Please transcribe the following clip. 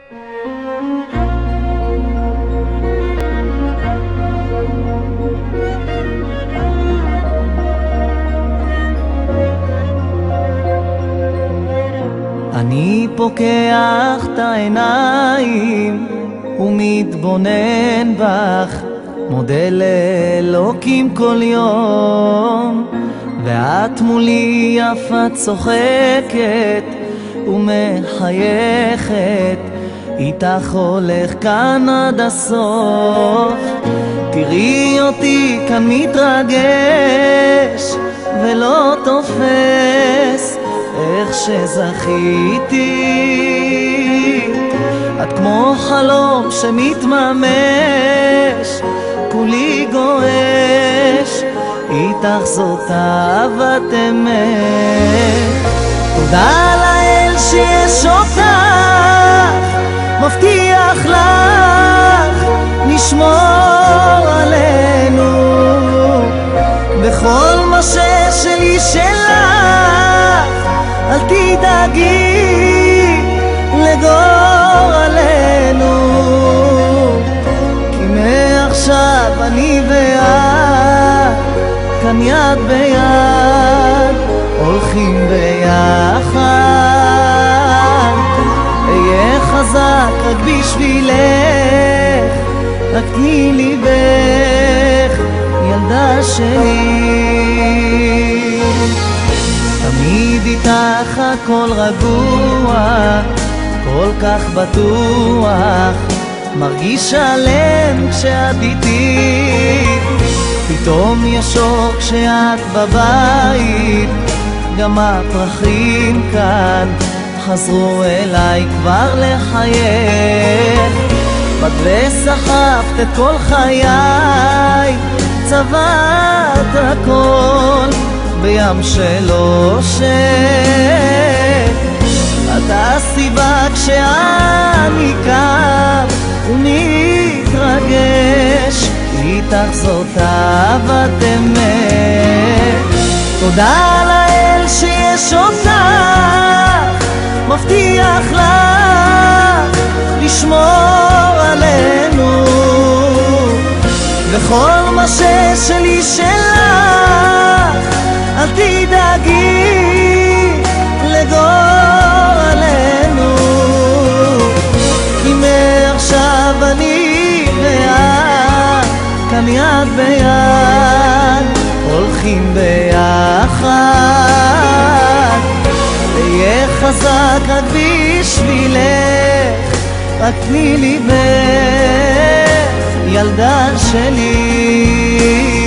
אני פוקח את העיניים ומתבונן בך, מודה לאלוקים כל יום, ואת מולי יפה צוחקת ומחייכת, איתך הולך כאן עד הסוף. תראי אותי כאן מתרגש ולא תופס איך שזכיתי, את כמו חלום שמתממש, כולי גועש, איתך זאת אהבת אמת. תודה לאל שיש אותך, מבטיח לך נשמור עלינו, בכל מה ששלי שלך אל תדאגי לגורלנו, כי מעכשיו אני ואת כאן יד ביד, הולכים ביחד. אהיה חזק רק בשבילך, רק תני ליבך ילדה שלי. תמיד איתך הכל רגוע, כל כך בטוח, מרגיש שלם כשאת איתי, פתאום יש אור כשאת בבית, גם הפרחים כאן חזרו אליי כבר לחייך. באת וסחפת את כל חיי, צבעת הכל בים של אושר, את הסיבה כשאני קם ומתרגש, איתך זאת אהבת אמת. תודה לאל שיש אותך, מבטיח לך לשמור עלינו, וכל מה ששלי שלך אל תדאגי לגורלנו, כי מעכשיו אני ואת כאן יד ביד, הולכים ביחד. תהיה חזק רק בשבילך, רק תני ליבך ילדה שלי.